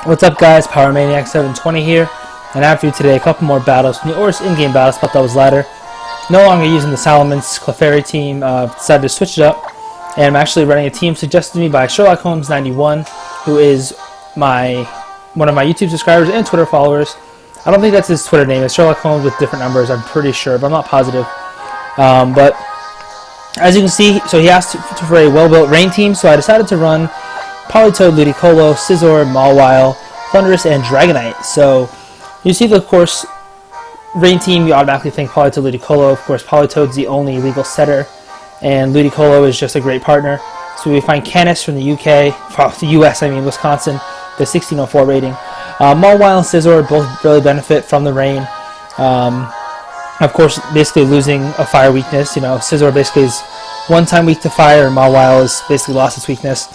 What's up, guys? Power Maniac 720 here, and I have for you today a couple more battles from the ORAS in-game battles, but that was ladder. No longer using the Salamence Clefairy team, decided to switch it up, and I'm actually running a team suggested to me by Sherlock Holmes 91, who is one of my YouTube subscribers and Twitter followers. I don't think that's his Twitter name. It's Sherlock Holmes with different numbers, I'm pretty sure, but I'm not positive. But as you can see, so he asked for a well-built rain team, so I decided to run Politoed, Ludicolo, Scizor, Mawile, Thundurus, and Dragonite. So you see the, of course, rain team, you automatically think Politoed, Ludicolo. Of course, Politoed's the only legal setter, and Ludicolo is just a great partner. So we find Canis from the UK, from the US, I mean Wisconsin, the 1604 rating. Mawile and Scizor both really benefit from the rain. Of course, basically losing a fire weakness. You know, Scizor basically is one-time weak to fire, and Mawile is basically lost its weakness.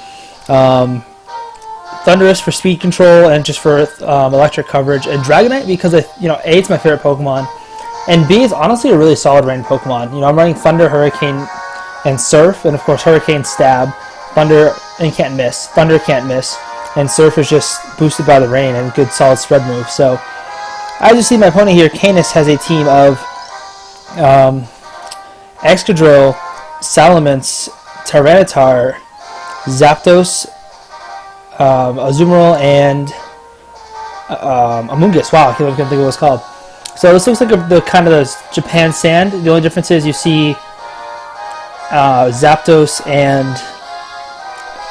Thundurus for speed control and just for electric coverage, and Dragonite because A, it's my favorite Pokemon, and B, is honestly a really solid rain Pokemon. I'm running Thunder, Hurricane, and Surf, and of course Hurricane Stab, Thunder and can't miss, Thunder can't miss, and Surf is just boosted by the rain and good solid spread move. So as you see, my opponent here, Canis, has a team of Excadrill, Salamence, Tyranitar, Zapdos, Azumarill, and Amoonguss. Wow, I can't think of what it's called. So this looks like the kind of the Japan Sand. The only difference is you see Zapdos and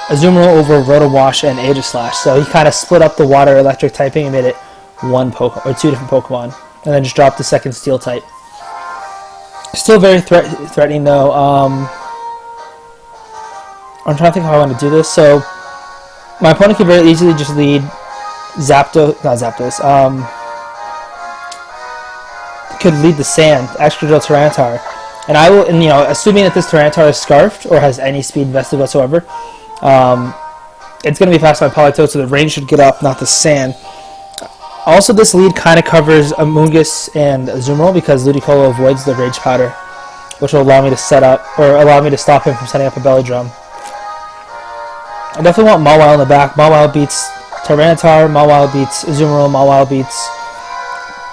Azumarill over Rotowash and Aegislash. So he kind of split up the water electric typing and made it one Pokemon or two different Pokemon, and then just dropped the second Steel type. Still very threatening though. I'm trying to think how I want to do this. So my opponent could very easily just lead could lead the Sand, Excadrill, Tyranitar, and I will, assuming that this Tyranitar is Scarfed or has any speed invested whatsoever, it's going to be fast by Politoed, so the range should get up, not the Sand. Also, this lead kind of covers Amoonguss and Azumarill because Ludicolo avoids the Rage Powder, which will allow me to stop him from setting up a Belly Drum. I definitely want Mawile in the back. Mawile beats Tyranitar, Mawile beats Azumarill, Mawile beats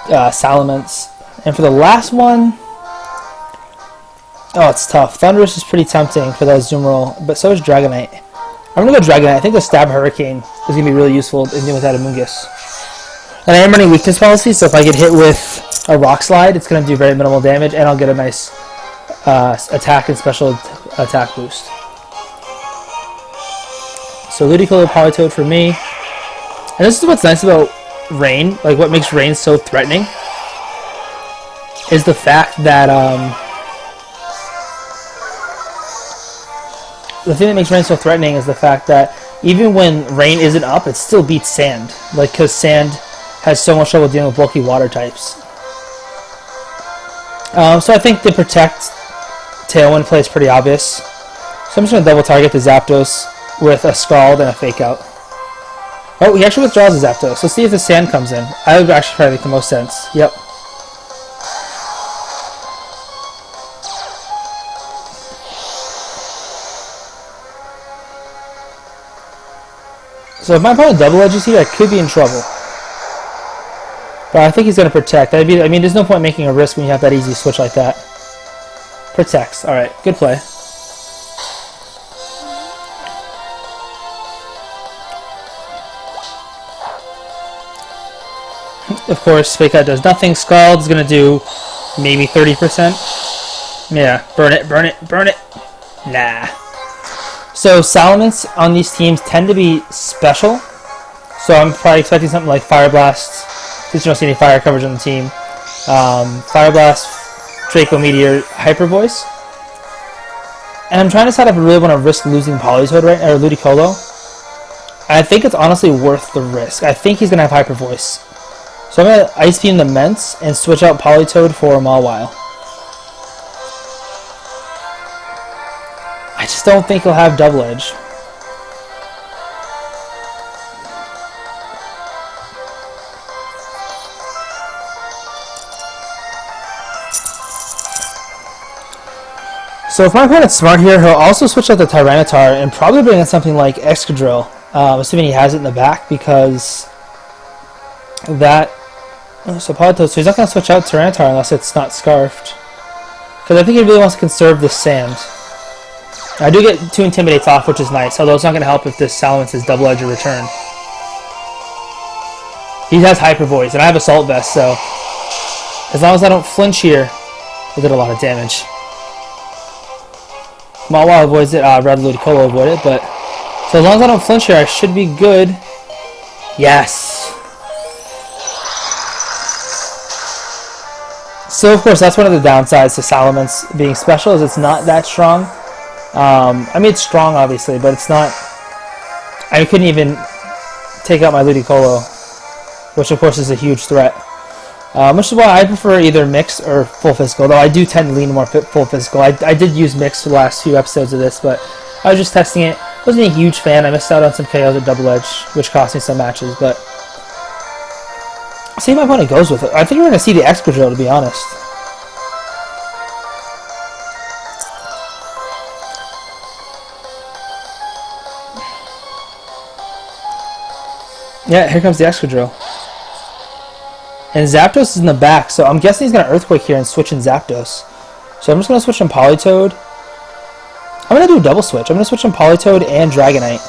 Salamence. And for the last one, it's tough. Thundurus is pretty tempting for that Azumarill, but so is Dragonite. I'm going to go Dragonite. I think the Stab Hurricane is going to be really useful in dealing with that Amoonguss. And I am running weakness policy, so if I get hit with a Rock Slide, it's going to do very minimal damage, and I'll get a nice attack and special attack boost. So Ludicolo, Politoed for me. And this is what's nice about rain, like what makes rain so threatening, is the fact that even when rain isn't up, it still beats Sand, like, because Sand has so much trouble dealing with bulky water types. So I think the Protect Tailwind play is pretty obvious. So I'm just going to double target the Zapdos with a Scald and a Fake Out. Oh, he actually withdraws his Zapdos. Let's see if the Sand comes in. I would actually probably make the most sense. Yep. So if my opponent double edges here, I could be in trouble. But I think he's going to Protect. There's no point making a risk when you have that easy switch like that. Protects. Alright, good play. Of course, Fake Out does nothing. Scald is going to do maybe 30%. Yeah, burn it, burn it, burn it. Nah. So Salamence on these teams tend to be special. So I'm probably expecting something like Fire Blast, since you don't see any fire coverage on the team. Fire Blast, Draco Meteor, Hyper Voice. And I'm trying to decide if I really want to risk losing Politoed or Ludicolo. I think it's honestly worth the risk. I think he's going to have Hyper Voice. So I'm going to Ice Beam the Mence and switch out Politoed for Mawile. I just don't think he'll have Double Edge. So if my opponent's smart here, he'll also switch out the Tyranitar and probably bring in something like Excadrill, assuming he has it in the back, because that. So he's not going to switch out Tyranitar unless it's not Scarfed. Because I think he really wants to conserve this sand. I do get 2 Intimidates off, which is nice, although it's not going to help if this Salamence is Double Edge or Return. He has Hyper Voice, and I have Assault Vest, so as long as I don't flinch here, I did a lot of damage. Mawile avoids it, Red Ludicolo avoid it, but so as long as I don't flinch here, I should be good. Yes! So of course, that's one of the downsides to Salamence being special, is it's not that strong. I mean, it's strong, obviously, but it's not... I couldn't even take out my Ludicolo, which of course is a huge threat. Which is why I prefer either Mix or Full Physical, though I do tend to lean more Full Physical. I did use Mix for the last few episodes of this, but I was just testing it. Wasn't a huge fan. I missed out on some KOs at Double Edge, which cost me some matches, but... See my opponent goes with it. I think we're going to see the Excadrill, to be honest. Yeah, here comes the Excadrill. And Zapdos is in the back, so I'm guessing he's going to Earthquake here and switch in Zapdos. So I'm just going to switch in Politoed. I'm going to do a double switch. I'm going to switch in Politoed and Dragonite.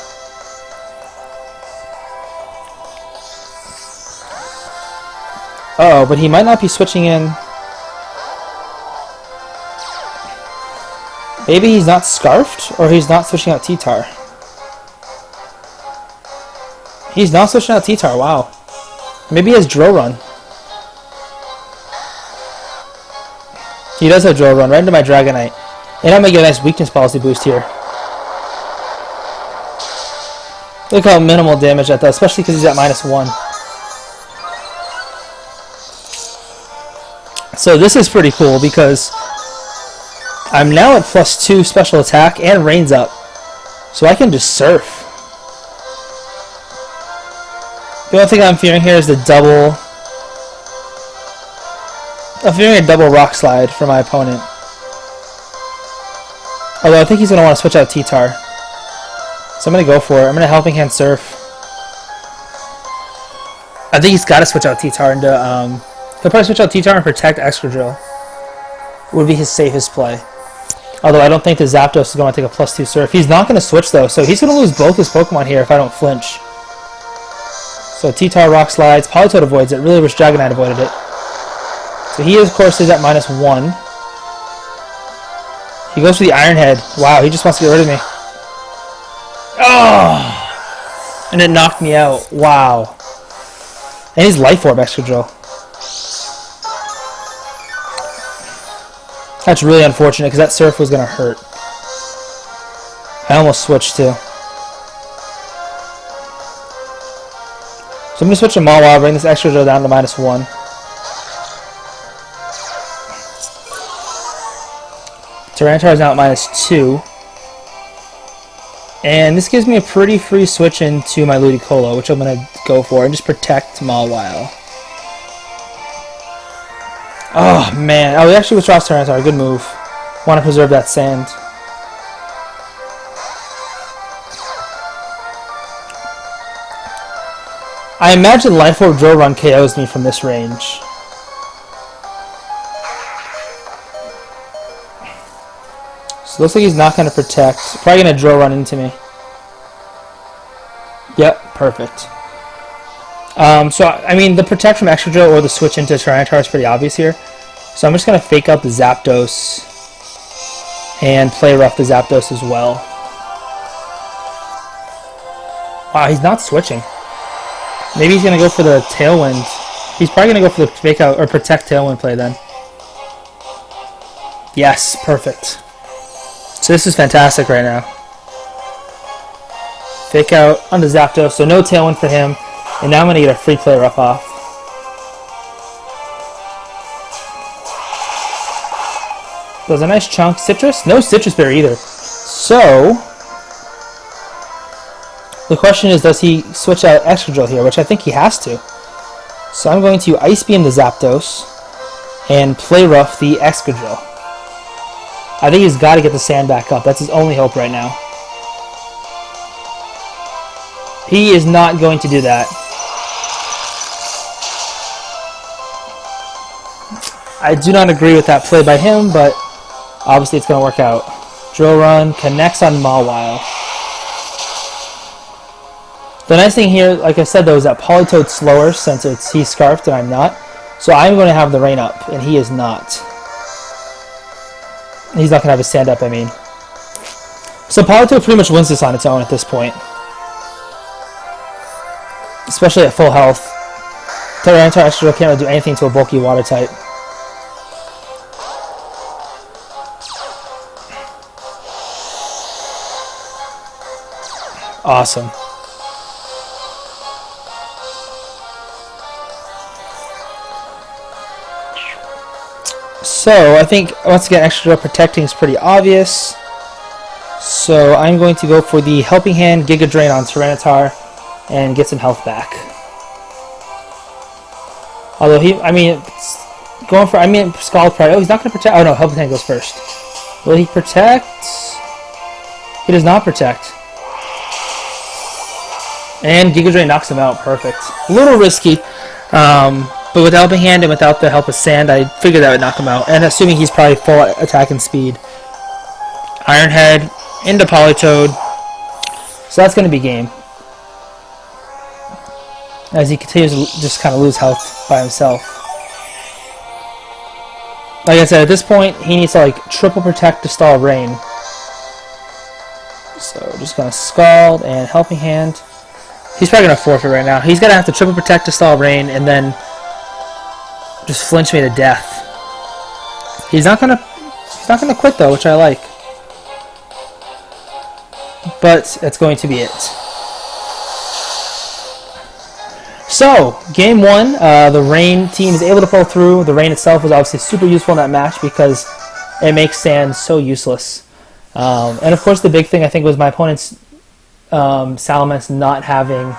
Oh, but he might not be switching in. Maybe he's not Scarfed, or he's not switching out T-Tar. He's not switching out T-Tar, wow. Maybe he has Drill Run. He does have Drill Run right into my Dragonite. And I'm going to get a nice weakness policy boost here. Look how minimal damage that does, especially because he's at -1. So this is pretty cool because I'm now at +2 special attack and Rain's up. So I can just surf. The only thing I'm fearing here is the double... I'm fearing a double Rock Slide for my opponent. Although I think he's going to want to switch out T-Tar. So I'm going to go for it. I'm going to Helping Hand Surf. I think he's got to switch out T-Tar into... He'll probably switch out T-Tar and protect Excadrill. Would be his safest play. Although I don't think the Zapdos is going to take a +2 Surf. He's not going to switch though, so he's going to lose both his Pokemon here if I don't flinch. So T-Tar Rock Slides. Politoed avoids it. Really wish Dragonite avoided it. So he, of course, is at -1. He goes for the Iron Head. Wow, he just wants to get rid of me. Oh! And it knocked me out. Wow. And he's Life Orb Excadrill. That's really unfortunate because that Surf was going to hurt. I almost switched too. So I'm going to switch to Mawile, bring this Excadrill down to -1. Tyranitar is now at -2. And this gives me a pretty free switch into my Ludicolo, which I'm going to go for, and just protect Mawile. Oh, man. Oh, we actually withdraw Tyranitar. Good move. Want to preserve that sand. I imagine Life Orb Drill Run KOs me from this range. So it looks like he's not going to protect. Probably going to Drill Run into me. Yep, perfect. So, I mean, the protect from Excadrill or the switch into Tyranitar is pretty obvious here. So I'm just going to fake out the Zapdos and play rough the Zapdos as well. Wow, he's not switching. Maybe he's going to go for the Tailwind. He's probably going to go for the fake out or protect Tailwind play then. Yes, perfect. So this is fantastic right now. Fake out on the Zapdos, so no Tailwind for him. And now I'm going to get a free play rough off. Does a nice chunk. Citrus? No Citrus Berry either. So, the question is, does he switch out Excadrill here? Which I think he has to. So I'm going to Ice Beam the Zapdos and play rough the Excadrill. I think he's got to get the sand back up. That's his only hope right now. He is not going to do that. I do not agree with that play by him, but obviously it's going to work out. Drill Run connects on Mawile. The nice thing here, like I said though, is that Politoed's slower since he's Scarfed and I'm not. So I'm going to have the rain up, and he is not. He's not going to have his sand up, I mean. So Politoed pretty much wins this on its own at this point. Especially at full health. Tyranitar Extra can't really do anything to a bulky water type. Awesome. So I think once again Extra protecting is pretty obvious. So I'm going to go for the Helping Hand Giga Drain on Tyranitar and get some health back. Although Scald Pride. Oh, he's not going to protect. Oh no, Helping Hand goes first. Will he protect? He does not protect. And Giga Drain knocks him out. Perfect. A little risky, but with Helping Hand and without the help of Sand, I figured that would knock him out. And assuming he's probably full attack and speed. Iron Head into Politoed. So that's going to be game. As he continues to just kind of lose health by himself. Like I said, at this point, he needs to like triple protect to stall Rain. So just going to Scald and Helping Hand. He's probably going to forfeit right now. He's going to have to triple protect to stall Rain and then just flinch me to death. He's not going to quit though, which I like. But that's going to be it. So, game one, the Rain team is able to pull through. The Rain itself was obviously super useful in that match because it makes Sand so useless. And of course the big thing I think was my opponent's Salamence not having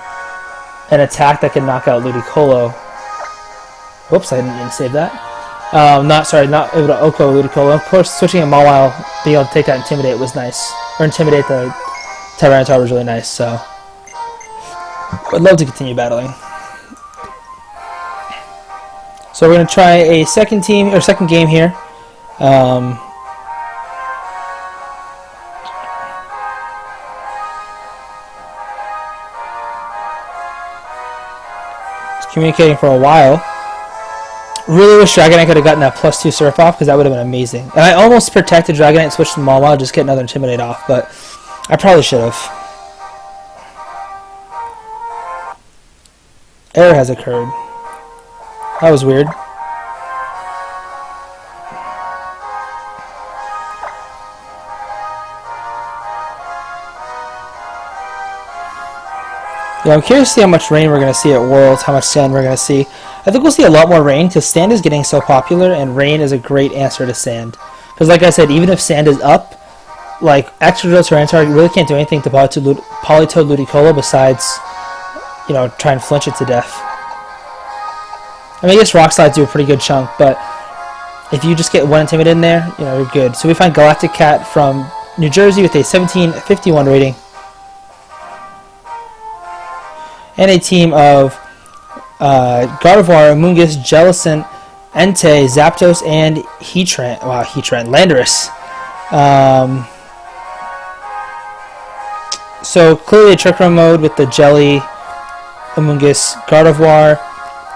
an attack that can knock out Ludicolo. Whoops, I didn't mean to save that. Not able to Oko Ludicolo. Of course, switching a Mawile, being able to take that Intimidate was nice. Or Intimidate the Tyranitar was really nice, so I'd love to continue battling. So we're going to try a second game here. Communicating for a while. Really wish Dragonite could have gotten that +2 Surf off because that would have been amazing. And I almost protected Dragonite and switched to Mawile, just get another Intimidate off, but I probably should have. Error has occurred. That was weird. Yeah, I'm curious to see how much rain we're going to see at Worlds, how much sand we're going to see. I think we'll see a lot more rain because sand is getting so popular and rain is a great answer to sand. Because like I said, even if sand is up, like Extra Drill Tyranitar really can't do anything to Politoed Ludicolo besides, you know, try and flinch it to death. I mean, I guess Rock Slides do a pretty good chunk, but if you just get one Intimidate in there, you know, you're good. So we find Galactic Cat from New Jersey with a 1751 rating. And a team of Gardevoir, Amoonguss, Jellicent, Entei, Zapdos, and Landorus. So clearly a Trick Room mode with the Jelly, Amoonguss, Gardevoir,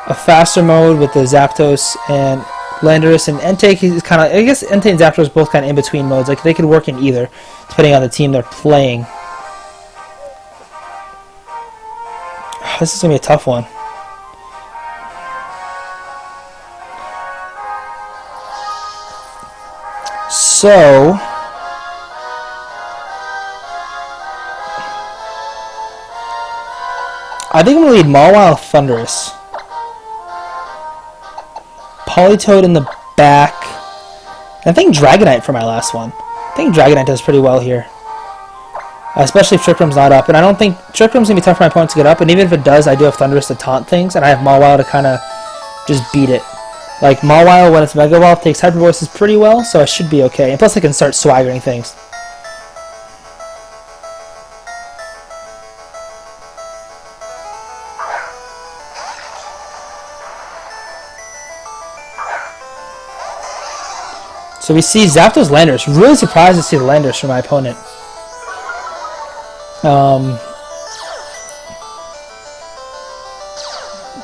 a faster mode with the Zapdos and Landorus, and Entei is kind of, I guess Entei and Zapdos both kind of in between modes. Like they could work in either, depending on the team they're playing. This is going to be a tough one. So, I think I'm going to lead Mawile Thundurus. Politoed in the back. And I think Dragonite for my last one. I think Dragonite does pretty well here. Especially if Trick Room's not up. And I don't think Trick Room's going to be tough for my opponent to get up. And even if it does, I do have Thundurus to taunt things. And I have Mawile to kind of just beat it. Like, Mawile, when it's Mega Evolved, takes Hyper Voices pretty well. So I should be okay. And plus I can start swaggering things. So we see Zapdos Landorus. Really surprised to see the Landorus from my opponent.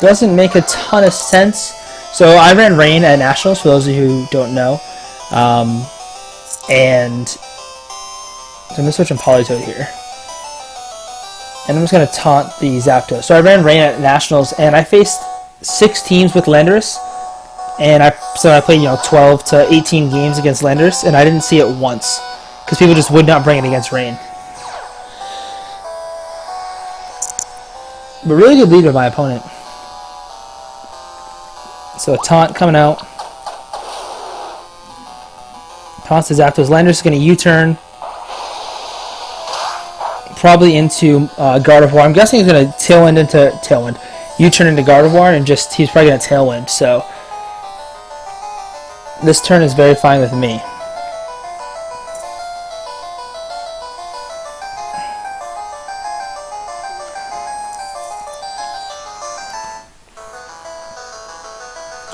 Doesn't make a ton of sense. So I ran Rain at Nationals, for those of you who don't know. And so I'm going to switch on Politoed here. And I'm just going to taunt the Zapdos. So I ran Rain at Nationals, and I faced 6 teams with Landorus. And I played 12 to 18 games against Landorus, and I didn't see it once because people just would not bring it against Rain. But really good lead by my opponent. So a taunt coming out. Taunts to Zapdos. Landorus is going to U-turn. Probably into Gardevoir. I'm guessing he's going to Tailwind into Tailwind. U-turn into Gardevoir, and he's probably going to Tailwind. So this turn is very fine with me.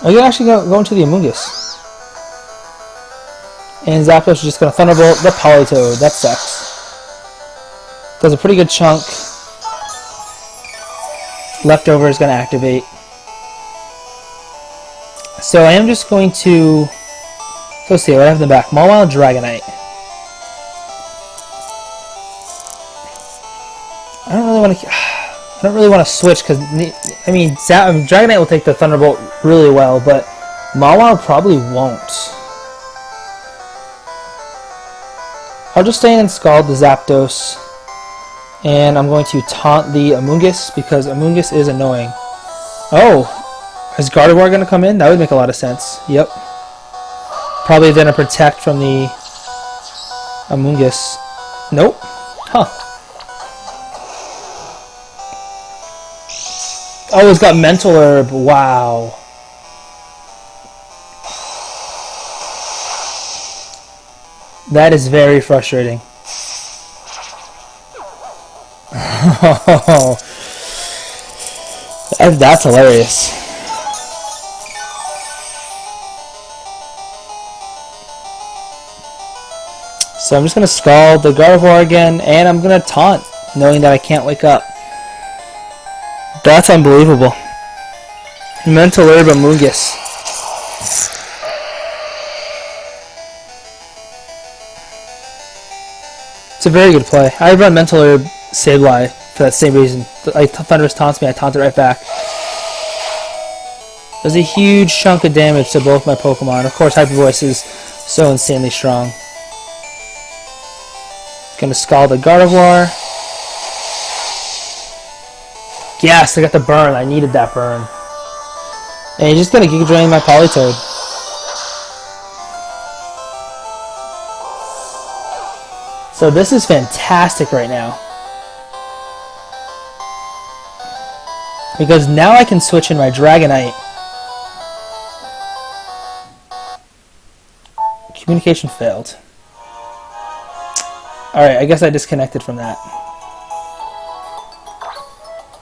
Oh, you're actually going to the Amoonguss. And Zapdos is just going to Thunderbolt the Politoed. That sucks. Does a pretty good chunk. Leftover is going to activate. So I am just going to... Let's see what I have in the back. Mawile and Dragonite. I don't really want to switch because I mean Dragonite will take the Thunderbolt really well, but Mawile probably won't. I'll just stay in and Scald the Zapdos, and I'm going to taunt the Amoonguss because Amoonguss is annoying. Oh, is Gardevoir going to come in? That would make a lot of sense. Yep. Probably then a Protect from the Amoonguss. Nope. Huh. Oh, it's got Mental Herb. Wow. That is very frustrating. That's hilarious. So I'm just going to Scald the Gardevoir again, and I'm going to Taunt, knowing that I can't wake up. That's unbelievable. Mental Herb Amoonguss. It's a very good play. I run Mental Herb Sableye for that same reason. Thunderous taunts me, I taunt it right back. Does a huge chunk of damage to both my Pokemon. Of course, Hyper Voice is so insanely strong. Gonna Scald the Gardevoir. Yes, I got the burn. I needed that burn. And he's just gonna Giga Drain my Politoed. So this is fantastic right now. Because now I can switch in my Dragonite. Communication failed. Alright, I guess I disconnected from that.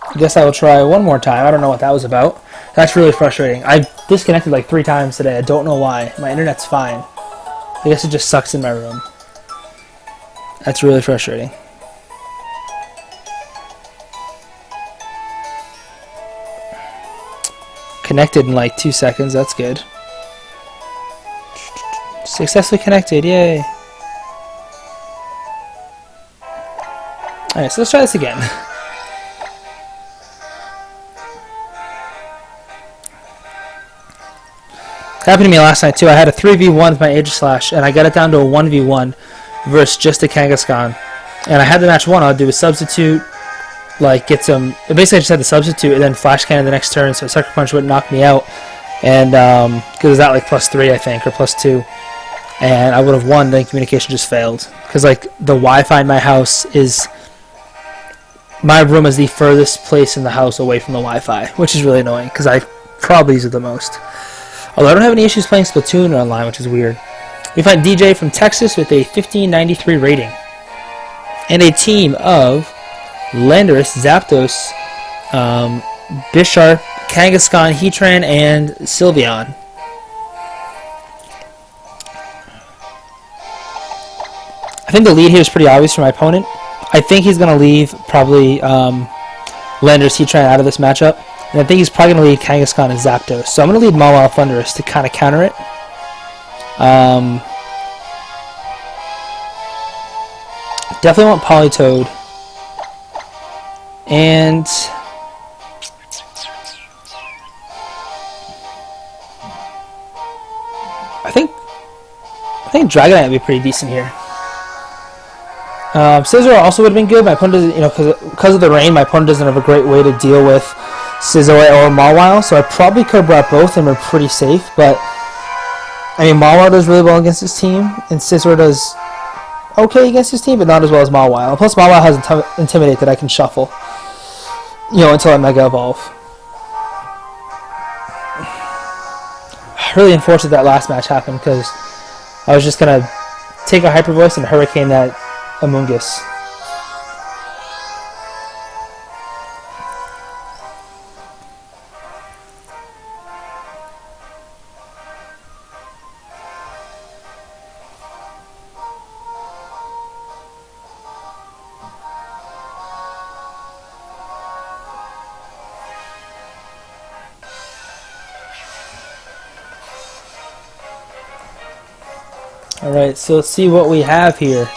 I guess I will try one more time. I don't know what that was about. That's really frustrating. I disconnected like 3 times today. I don't know why. My internet's fine. I guess it just sucks in my room. That's really frustrating. Connected in like 2 seconds. That's good. Successfully connected. Yay. Alright, so let's try this again. Happened to me last night too. I had a 3v1 with my Aegislash, and I got it down to a 1v1 versus just a Kangaskhan. And I had the match won. I'll do a substitute, like get some. Basically, I just had the substitute and then Flash Cannon the next turn, so Sucker Punch wouldn't knock me out. And because it was at like +3, I think, or +2, and I would have won. Then communication just failed because like the Wi-Fi in my house is. My room is the furthest place in the house away from the Wi-Fi, which is really annoying because I probably use it the most. Although I don't have any issues playing Splatoon online, which is weird. We find DJ from Texas with a 1593 rating. And a team of Landorus, Zapdos, Bisharp, Kangaskhan, Heatran, and Sylveon. think the lead here is pretty obvious for my opponent. I think he's going to leave probably Landorus Heatran out of this matchup. And I think he's probably going to leave Kangaskhan and Zapdos. So I'm going to leave Mawile Thundurus to kind of counter it. Definitely want Politoed. And I think Dragonite would be pretty decent here. Scizor also would have been good. My opponent doesn't, because of the rain, my opponent doesn't have a great way to deal with Scizor or Mawile, so I probably could have brought both and we're pretty safe. But I mean, Mawile does really well against his team, and Scizor does okay against his team, but not as well as Mawile. Plus, Mawile has Intimidate that I can shuffle, until I Mega Evolve. Really unfortunate that last match happened because I was just gonna take a Hyper Voice and Hurricane that Amoonguss. Alright, so let's see what we have here.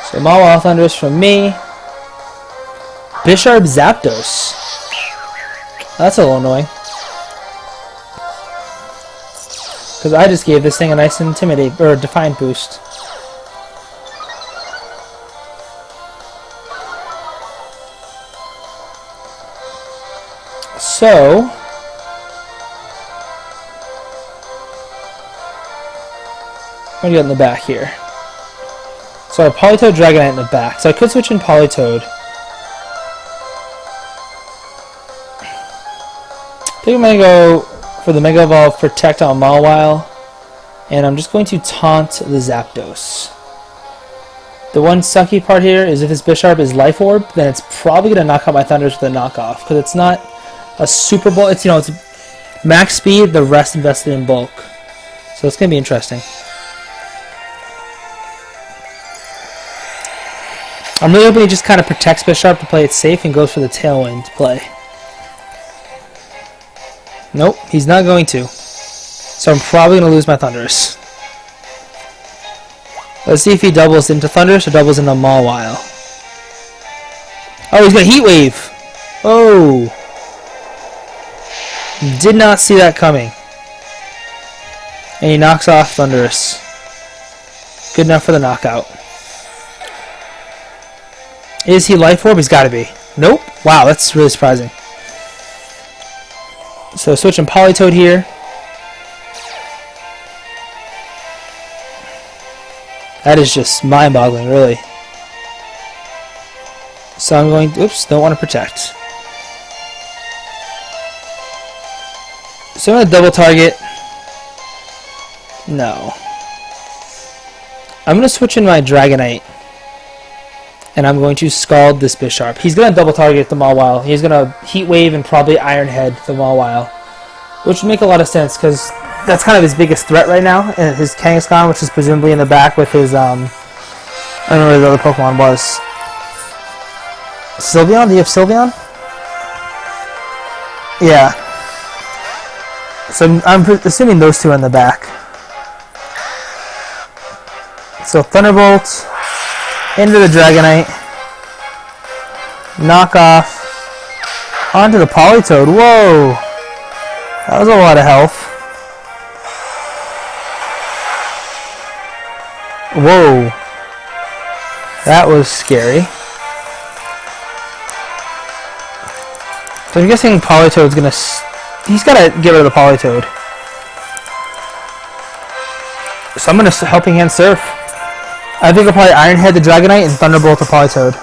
So Mawile Thundurus from me. Bisharp Zapdos. That's a little annoying. Because I just gave this thing a nice Intimidate, or Defiant boost. So, what do you got in the back here? So I have Politoed, Dragonite in the back. So I could switch in Politoed. I think I'm going to go for the Mega Evolve Protect on Mawile. And I'm just going to taunt the Zapdos. The one sucky part here is if this Bisharp is Life Orb, then it's probably going to knock out my Thundurus with a knockoff. Because it's not a Super Bulk. It's, it's max speed, the rest invested in bulk. So it's going to be interesting. I'm really hoping he just kind of protects Bisharp to play it safe and goes for the Tailwind play. Nope, he's not going to. So I'm probably going to lose my Thundurus. Let's see if he doubles into Thundurus or doubles into Mawile. Oh, he's got Heat Wave! Oh! Did not see that coming. And he knocks off Thundurus. Good enough for the knockout. Is he Life Orb? He's got to be. Nope. Wow, that's really surprising. So switching Politoed here. That is just mind-boggling, really. So I'm going... Oops, don't want to protect. So I'm going to double target. No. I'm going to switch in my Dragonite. And I'm going to Scald this Bisharp. He's going to double target the Mawile. He's going to Heat Wave and probably Iron Head the Mawile. Which would make a lot of sense because that's kind of his biggest threat right now. And his Kangaskhan, which is presumably in the back with his, I don't know where the other Pokemon was. Sylveon? Do you have Sylveon? Yeah. So I'm assuming those two are in the back. So Thunderbolt into the Dragonite. Knock off onto the Politoed. Whoa! That was a lot of health. Whoa. That was scary. So I'm guessing Politoed's gonna... He's gotta get rid of the Politoed. So I'm gonna Helping Hand Surf. I think I'll probably Iron Head the Dragonite and Thunderbolt the Politoed.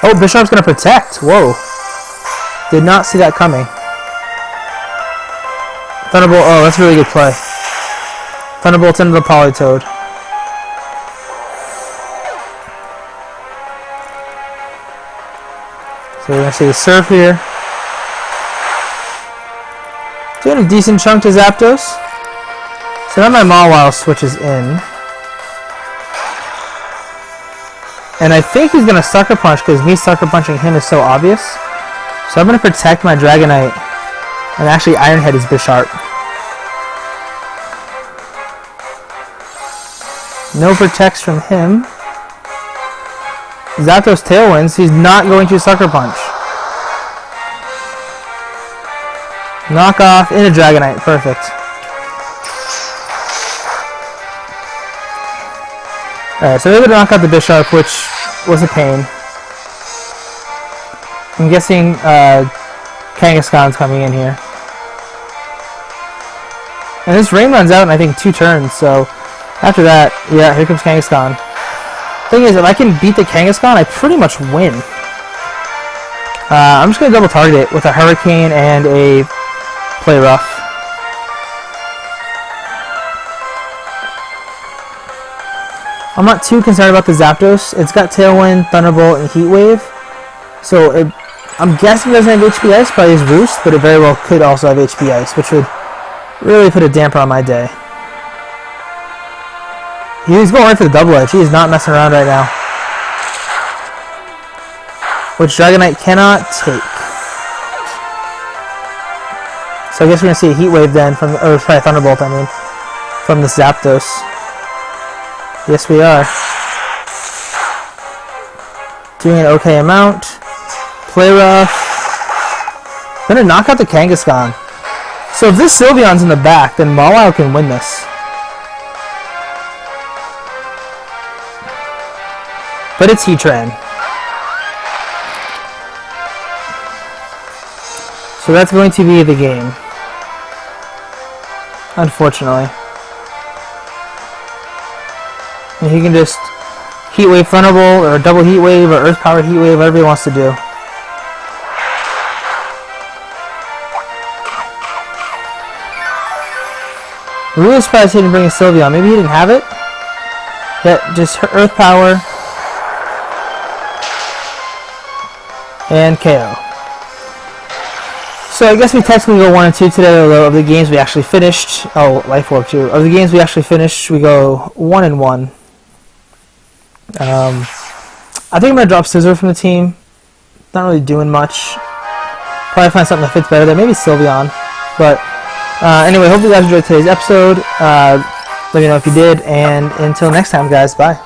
Oh, Bisharp's gonna Protect. Whoa. Did not see that coming. Thunderbolt. Oh, that's a really good play. Thunderbolt into the Politoed. So we're gonna see the Surf here. Doing a decent chunk to Zapdos. So now my Mawile switches in. And I think he's going to Sucker Punch because me Sucker Punching him is so obvious. So I'm going to protect my Dragonite and actually Iron Head his Bisharp. No protects from him. Zapdos Tailwinds. He's not going to Sucker Punch. Knock off in a Dragonite. Perfect. Alright, so they're going to knock out the Bisharp, which was a pain. I'm guessing Kangaskhan's coming in here. And this rain runs out in, I think, 2 turns, so after that, yeah, here comes Kangaskhan. Thing is, if I can beat the Kangaskhan, I pretty much win. I'm just going to double target it with a Hurricane and a Play Rough. I'm not too concerned about the Zapdos. It's got Tailwind, Thunderbolt, and Heat Wave. So I'm guessing it doesn't have HP Ice, probably his Roost, but it very well could also have HP Ice, which would really put a damper on my day. He's going right for the Double Edge. He is not messing around right now. Which Dragonite cannot take. So I guess we're going to see a Heat Wave then, or probably Thunderbolt, I mean, from the Zapdos. Yes, we are. Doing an okay amount. Play Rough. Gonna knock out the Kangaskhan. So if this Sylveon's in the back, then Mawile can win this. But it's Heatran. So that's going to be the game. Unfortunately. And he can just Heat Wave Thunderbolt, or double Heat Wave, or Earth Power Heat Wave, whatever he wants to do. I'm really surprised he didn't bring a Sylveon. Maybe he didn't have it? Yeah, just Earth Power. And KO. So I guess we technically go 1 and 2 today, although of the games we actually finished. Oh, Life Orb too. Of the games we actually finished, we go 1 and 1. I think I'm gonna drop Scissor from the team. Not really doing much. Probably find something that fits better there. Maybe Sylveon. But anyway, hope you guys enjoyed today's episode. Let me know if you did, and until next time, guys. Bye.